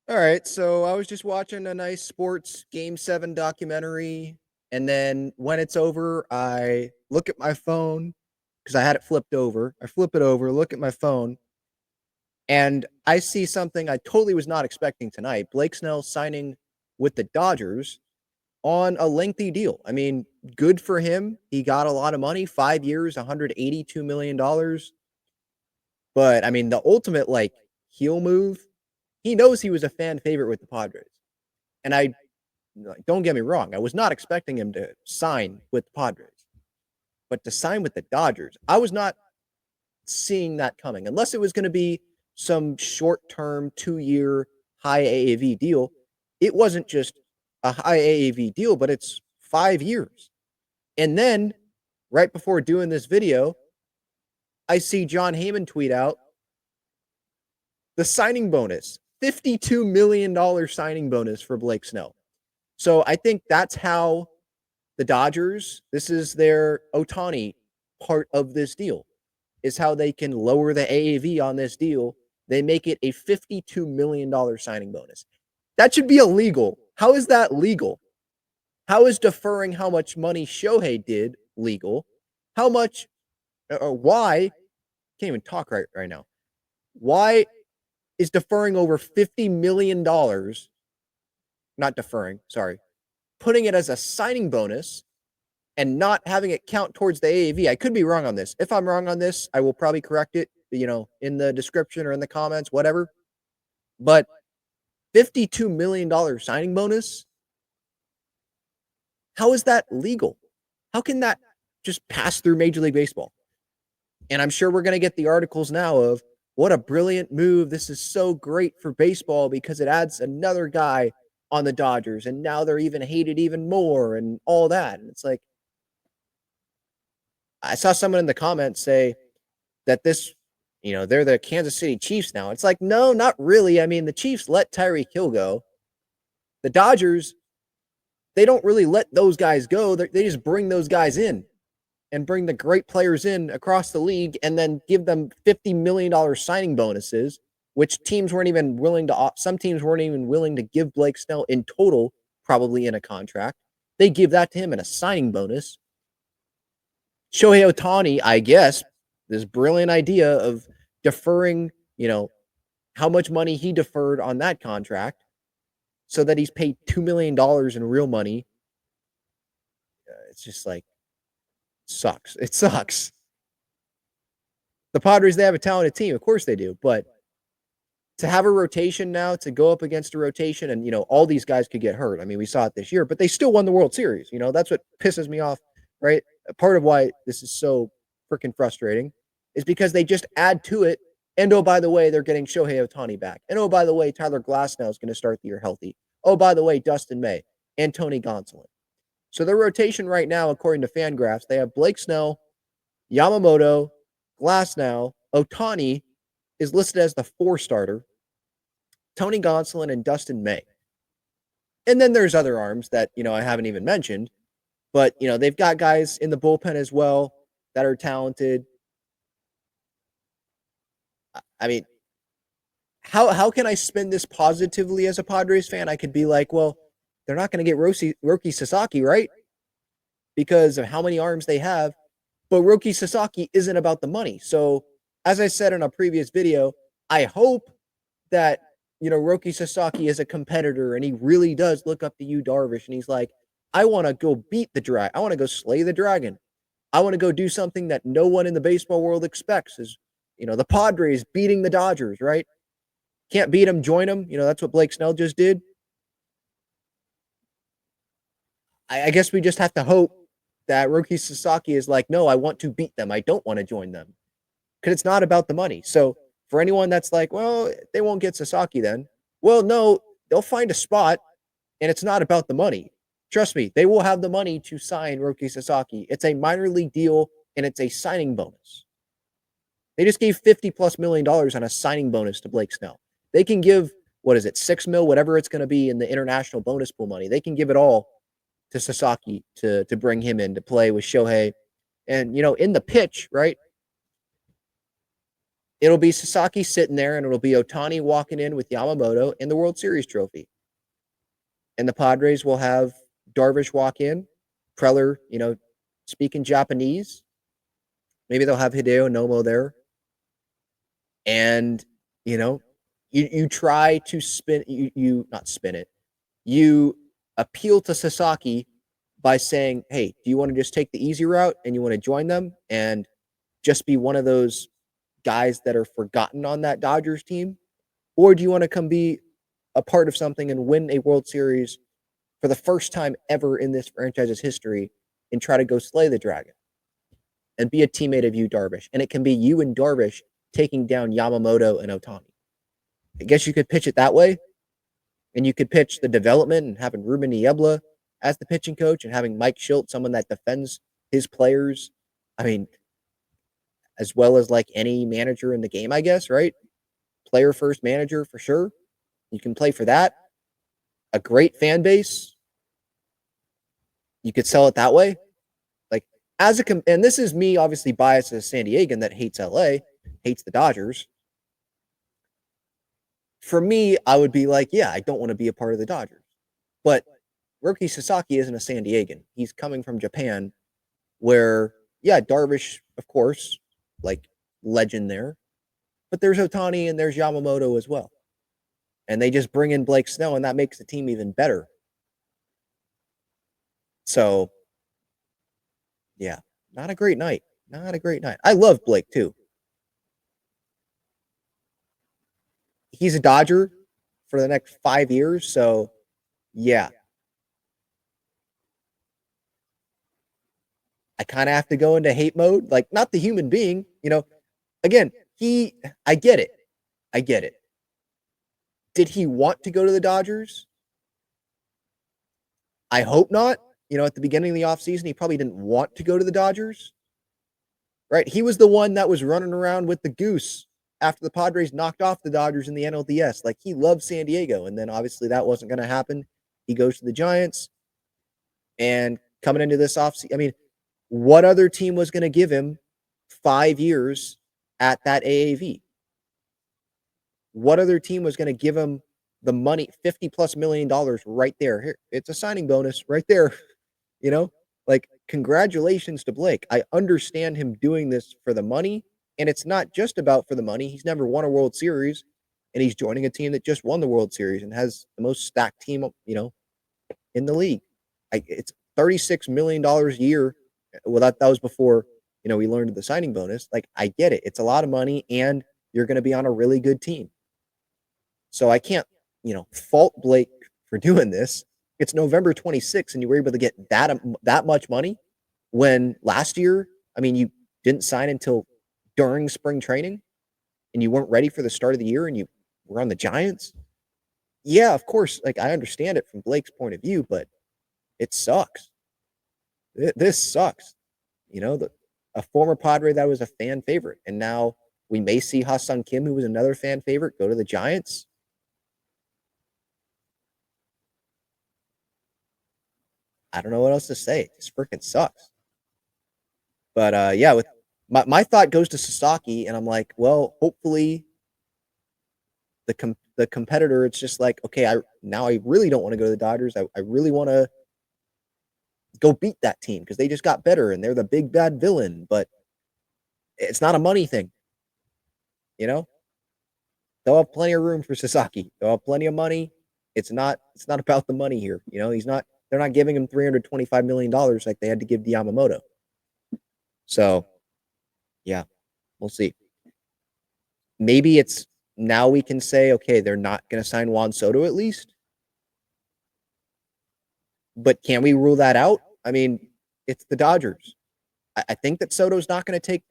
All right, so I was just watching a nice sports Game 7 documentary, and then when it's over, I look at my phone because I had it flipped over. I flip it over, look at my phone, and I see something I totally was not expecting tonight. Blake Snell signing with the Dodgers on a lengthy deal. I mean, good for him. He got a lot of money, 5 years, $182 million. But I mean, the ultimate heel move, he knows he was a fan favorite with the Padres. And don't get me wrong, I was not expecting him to sign with the Padres, but to sign with the Dodgers, I was not seeing that coming unless it was going to be some short-term 2-year high AAV deal. It wasn't just a high AAV deal, but it's 5 years. And then right before doing this video, I see John Heyman tweet out the signing bonus, $52 million signing bonus for Blake Snell. So I think that's how the Dodgers, this is their Ohtani part of this deal, is how they can lower the AAV on this deal. They make it a $52 million signing bonus. That should be illegal. How is that legal? How is deferring how much money Shohei did legal? How much, or why, can't even talk right now. Why is deferring over $50 million, not deferring, sorry, putting it as a signing bonus and not having it count towards the AAV. I could be wrong on this. If I'm wrong on this, I will probably correct it, in the description or in the comments, whatever. But $52 million signing bonus, how is that legal? How can that just pass through Major League Baseball? And I'm sure we're going to get the articles now of what a brilliant move. This is so great for baseball because it adds another guy on the Dodgers, and now they're even hated even more and all that. And it's like, I saw someone in the comments say that they're the Kansas City Chiefs now. It's like, no, not really. I mean, the Chiefs let Tyreek Hill go. The Dodgers, they don't really let those guys go. They just bring those guys in and bring the great players in across the league and then give them $50 million signing bonuses, which teams weren't even willing to, some teams weren't even willing to give Blake Snell in total, probably in a contract. They give that to him in a signing bonus. Shohei Ohtani, I guess, this brilliant idea of deferring, how much money he deferred on that contract so that he's paid $2 million in real money. It's just like, sucks. It sucks. The Padres, they have a talented team. Of course they do. But to have a rotation now, to go up against a rotation, and, all these guys could get hurt. I mean, we saw it this year, but they still won the World Series. That's what pisses me off, right? Part of why this is so freaking frustrating is because they just add to it. And, oh, by the way, they're getting Shohei Ohtani back. And, oh, by the way, Tyler Glasnow is going to start the year healthy. Oh, by the way, Dustin May and Tony Gonsolin. So their rotation right now, according to Fangraphs, they have Blake Snell, Yamamoto, Glasnow, Ohtani is listed as the 4 starter, Tony Gonsolin, and Dustin May. And then there's other arms that, I haven't even mentioned. But, they've got guys in the bullpen as well that are talented. I mean, how can I spin this positively as a Padres fan? I could be like, well, they're not going to get Roki Sasaki, right? Because of how many arms they have. But Roki Sasaki isn't about the money. So, as I said in a previous video, I hope that, Roki Sasaki is a competitor and he really does look up to Yu Darvish and he's like, I want to go beat the dragon. I want to go slay the dragon. I want to go do something that no one in the baseball world expects is, the Padres beating the Dodgers, right? Can't beat them, join them. That's what Blake Snell just did. I guess we just have to hope that Roki Sasaki is like, no, I want to beat them. I don't want to join them. Because it's not about the money. So for anyone that's like, well, they won't get Sasaki then. Well, no, they'll find a spot and it's not about the money. Trust me, they will have the money to sign Roki Sasaki. It's a minor league deal and it's a signing bonus. They just gave $50+ million on a signing bonus to Blake Snell. They can give, $6 million, whatever it's going to be in the international bonus pool money. They can give it all to Sasaki to bring him in to play with Shohei. And, in the pitch, right? It'll be Sasaki sitting there, and it'll be Ohtani walking in with Yamamoto and the World Series trophy. And the Padres will have Darvish walk in, Preller, speaking Japanese. Maybe they'll have Hideo Nomo there. And, you try to not spin it. You appeal to Sasaki by saying, hey, do you want to just take the easy route and you want to join them and just be one of those guys that are forgotten on that Dodgers team? Or do you want to come be a part of something and win a World Series for the first time ever in this franchise's history and try to go slay the dragon and be a teammate of you, Darvish? And it can be you and Darvish taking down Yamamoto and Ohtani. I guess you could pitch it that way. And you could pitch the development and having Ruben Niebla as the pitching coach and having Mike Schilt, someone that defends his players. I mean, as well as like any manager in the game, I guess, right? Player first manager for sure. You can play for that. A great fan base. You could sell it that way. Like, and this is me obviously biased as a San Diegan that hates LA, hates the Dodgers. For me, I would be like, yeah, I don't want to be a part of the Dodgers. But Roki Sasaki isn't a San Diegan. He's coming from Japan where, yeah, Darvish, of course, like legend there. But there's Ohtani and there's Yamamoto as well. And they just bring in Blake Snell, and that makes the team even better. So, yeah, not a great night. Not a great night. I love Blake, too. He's a Dodger for the next 5 years, so, yeah. I kind of have to go into hate mode. Like, not the human being, Again, I get it. I get it. Did he want to go to the Dodgers? I hope not. At the beginning of the offseason, he probably didn't want to go to the Dodgers. Right? He was the one that was running around with the goose after the Padres knocked off the Dodgers in the NLDS. Like, he loved San Diego. And then obviously that wasn't going to happen. He goes to the Giants. And coming into this offseason, I mean, what other team was going to give him 5 years at that AAV? What other team was going to give him the money, $50+ million right there? Here, it's a signing bonus right there. Like, congratulations to Blake. I understand him doing this for the money, and it's not just about for the money. He's never won a World Series, and he's joining a team that just won the World Series and has the most stacked team, in the league. It's $36 million a year. Well, that was before, we learned the signing bonus. Like, I get it. It's a lot of money, and you're going to be on a really good team. So I can't, fault Blake for doing this. It's November 26th, and you were able to get that much money when last year, I mean, you didn't sign until during spring training, and you weren't ready for the start of the year, and you were on the Giants. Yeah, of course, like, I understand it from Blake's point of view, but it sucks. This sucks. A former Padre that was a fan favorite, and now we may see Ha-Seong Kim, who was another fan favorite, go to the Giants. I don't know what else to say. It just freaking sucks. But yeah, with my thought goes to Sasaki, and I'm like, well, hopefully the competitor, it's just like, okay, I really don't want to go to the Dodgers. I really want to go beat that team because they just got better and they're the big bad villain. But it's not a money thing, They'll have plenty of room for Sasaki. They'll have plenty of money. It's not about the money here. They're not giving him $325 million like they had to give Yamamoto. So, yeah, we'll see. Maybe it's now we can say, okay, they're not going to sign Juan Soto at least. But can we rule that out? I mean, it's the Dodgers. I think that Soto's not going to take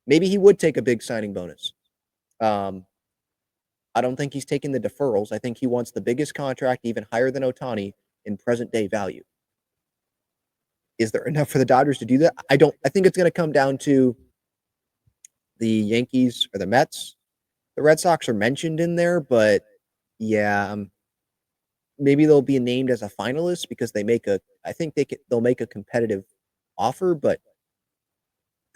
maybe he would take a big signing bonus. I don't think he's taking the deferrals. I think he wants the biggest contract, even higher than Ohtani, in present day value. Is there enough for the Dodgers to do that? I think it's going to come down to the Yankees or the Mets. The Red Sox are mentioned in there, but yeah, maybe they'll be named as a finalist because they'll make a competitive offer, but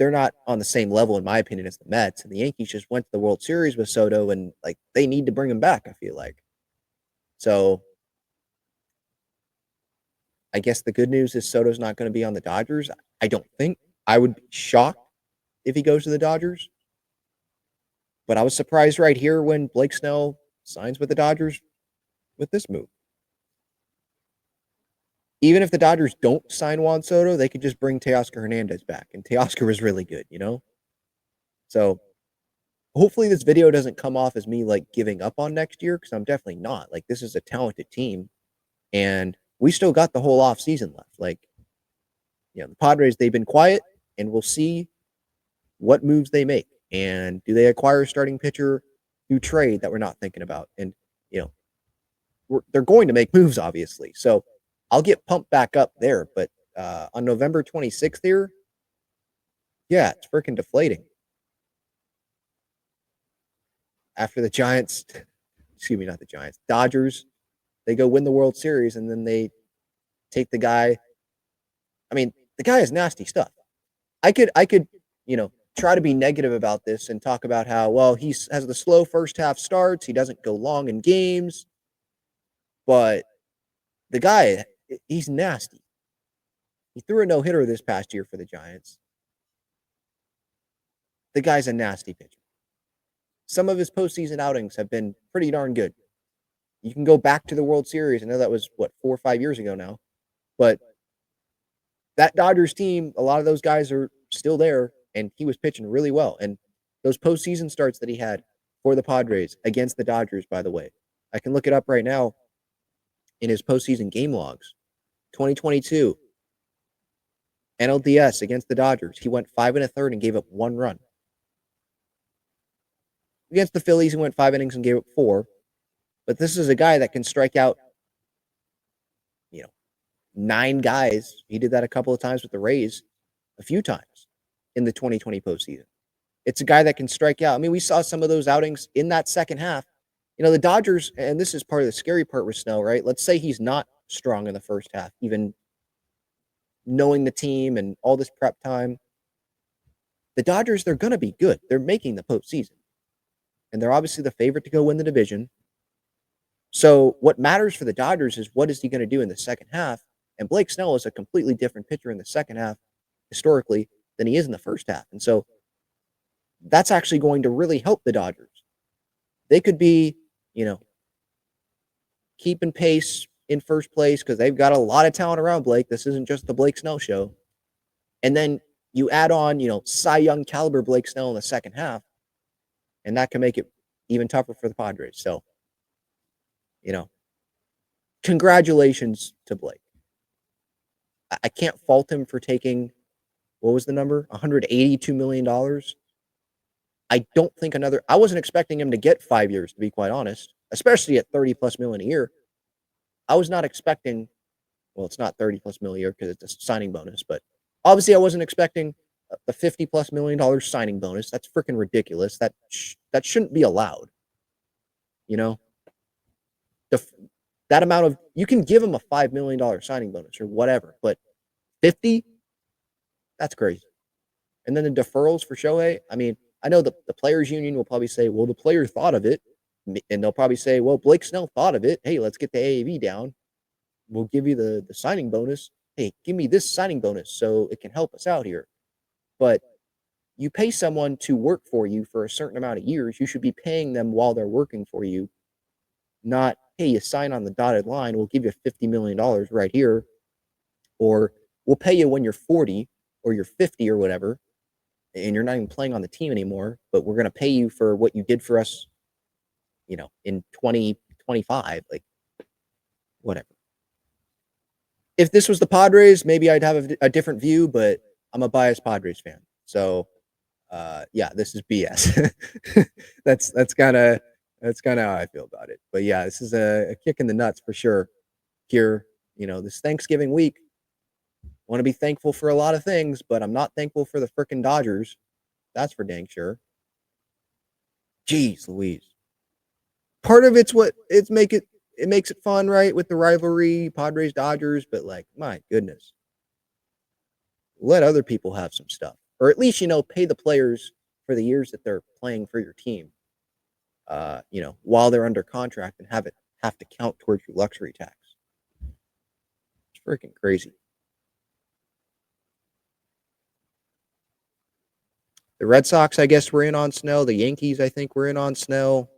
they're not on the same level, in my opinion, as the Mets. And the Yankees just went to the World Series with Soto, and like they need to bring him back, I feel like. So I guess the good news is Soto's not going to be on the Dodgers. I don't think. I would be shocked if he goes to the Dodgers. But I was surprised right here when Blake Snell signs with the Dodgers with this move. Even if the Dodgers don't sign Juan Soto, they could just bring Teoscar Hernandez back. And Teoscar was really good, you know? So hopefully this video doesn't come off as me like giving up on next year, because I'm definitely not. Like, this is a talented team. And we still got the whole offseason left. Like, you know, the Padres, they've been quiet, and we'll see what moves they make. And do they acquire a starting pitcher through trade that we're not thinking about? And, you know, they're going to make moves, obviously. So I'll get pumped back up there. But on November 26th here, yeah, it's freaking deflating. After the Giants, excuse me, not the Giants, Dodgers, they go win the World Series, and then they take the guy. I mean, the guy has nasty stuff. I could, you know, try to be negative about this and talk about how, well, he has the slow first half starts. He doesn't go long in games. But the guy, he's nasty. He threw a no-hitter this past year for the Giants. The guy's a nasty pitcher. Some of his postseason outings have been pretty darn good. You can go back to the World Series. I know that was, 4 or 5 years ago now. But that Dodgers team, a lot of those guys are still there, and he was pitching really well. And those postseason starts that he had for the Padres against the Dodgers, by the way, I can look it up right now in his postseason game logs. 2022, NLDS against the Dodgers. He went 5 1/3 and gave up 1 run. Against the Phillies, he went 5 innings and gave up 4. But this is a guy that can strike out, you know, 9 guys. He did that a couple of times with the Rays, a few times in the 2020 postseason. It's a guy that can strike out. I mean, we saw some of those outings in that second half. You know, the Dodgers, and this is part of the scary part with Snell, right? Let's say he's not strong in the first half, even knowing the team and all this prep time. The Dodgers, they're going to be good. They're making the postseason. And they're obviously the favorite to go win the division. So what matters for the Dodgers is, what is he going to do in the second half? And Blake Snell is a completely different pitcher in the second half, historically, than he is in the first half. And so that's actually going to really help the Dodgers. They could be, you know, keeping pace in first place because they've got a lot of talent around Blake. This isn't just the Blake Snell show. And then you add on, you know, Cy Young caliber Blake Snell in the second half, and that can make it even tougher for the Padres. So, you know, congratulations to Blake. I can't fault him for taking, what was the number? $182 million. I don't think I wasn't expecting him to get 5 years, to be quite honest, especially at 30 plus million a year. I was not expecting, well, it's not 30 plus million a year because it's a signing bonus, but obviously I wasn't expecting the 50 plus million dollars signing bonus. That's freaking ridiculous. That shouldn't be allowed. You know, that amount of, you can give him a $5 million signing bonus or whatever, but 50, that's crazy. And then the deferrals for Shohei, I mean, I know the players union will probably say, well, the player thought of it. And they'll probably say, well, Blake Snell thought of it. Hey, let's get the AAV down. We'll give you the signing bonus. Hey, give me this signing bonus so it can help us out here. But you pay someone to work for you for a certain amount of years. You should be paying them while they're working for you. Not, hey, you sign on the dotted line. We'll give you $50 million right here. Or we'll pay you when you're 40 or you're 50 or whatever, and you're not even playing on the team anymore, but we're going to pay you for what you did for us, you know, in 2025, like, whatever. If this was the Padres, maybe I'd have a different view, but I'm a biased Padres fan. So, yeah, this is BS. that's kind of how I feel about it. But yeah, this is a kick in the nuts for sure. Here, you know, this Thanksgiving week, I want to be thankful for a lot of things, but I'm not thankful for the frickin' Dodgers. That's for dang sure. Jeez Louise. Part of it's what it makes it fun, right? With the rivalry, Padres, Dodgers, but like, my goodness. Let other people have some stuff. or at least, pay the players for the years that they're playing for your team, while they're under contract and have to count towards your luxury tax. It's freaking crazy. The Red Sox, I guess, were in on Snell. The Yankees, I think, were in on Snell.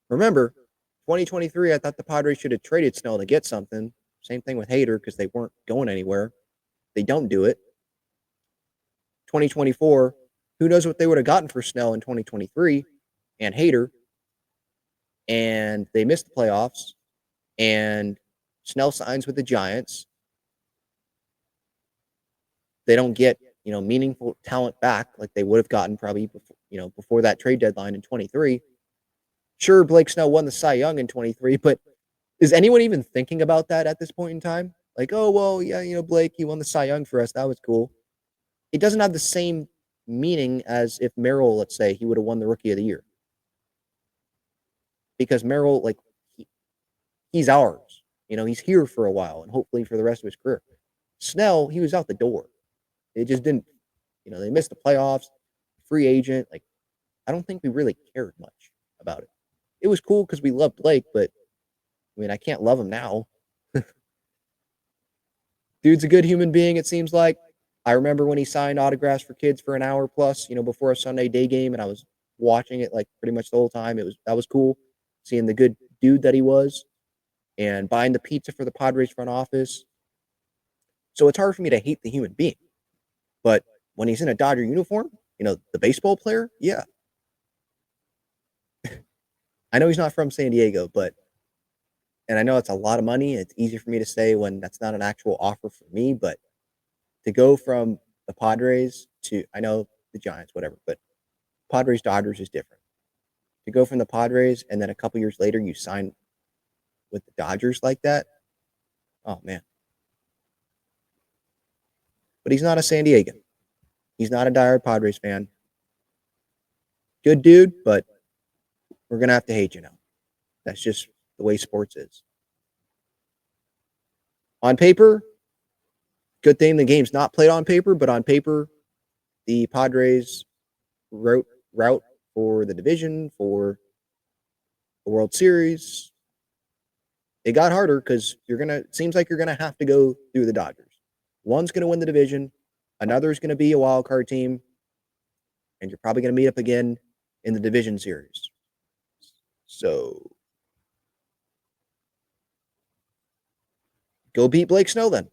Remember, 2023, I thought the Padres should have traded Snell to get something. Same thing with Hader because they weren't going anywhere. They don't do it. 2024, who knows what they would have gotten for Snell in 2023 and Hader. And they missed the playoffs. And Snell signs with the Giants. They don't get, meaningful talent back like they would have gotten probably before that trade deadline in 23. Sure, Blake Snell won the Cy Young in 23, but is anyone even thinking about that at this point in time? Like, oh, well, yeah, Blake, he won the Cy Young for us. That was cool. It doesn't have the same meaning as if Merrill, let's say, he would have won the Rookie of the Year. Because Merrill, he's ours. He's here for a while and hopefully for the rest of his career. Snell, he was out the door. It just didn't, they missed the playoffs, free agent. I don't think we really cared much about it. It was cool because we loved Blake, but I can't love him now. Dude's a good human being, it seems like. I remember when he signed autographs for kids for an hour plus, before a Sunday day game, and I was watching it pretty much the whole time. That was cool, seeing the good dude that he was, and buying the pizza for the Padres front office. So it's hard for me to hate the human being. But when he's in a Dodger uniform, the baseball player, yeah. I know he's not from San Diego, and I know it's a lot of money. And it's easy for me to say when that's not an actual offer for me, but to go from the Padres to, I know the Giants, whatever, but Padres Dodgers is different. To go from the Padres and then a couple years later you sign with the Dodgers like that, oh man. But he's not a San Diegan. He's not a diehard Padres fan. Good dude, but we're going to have to hate you now. That's just the way sports is. On paper, good thing the game's not played on paper, but on paper, the Padres route for the division, for the World Series, it got harder because it seems like you're going to have to go through the Dodgers. One's going to win the division, another's going to be a wild card team, and you're probably going to meet up again in the division series. So go beat Blake Snell then.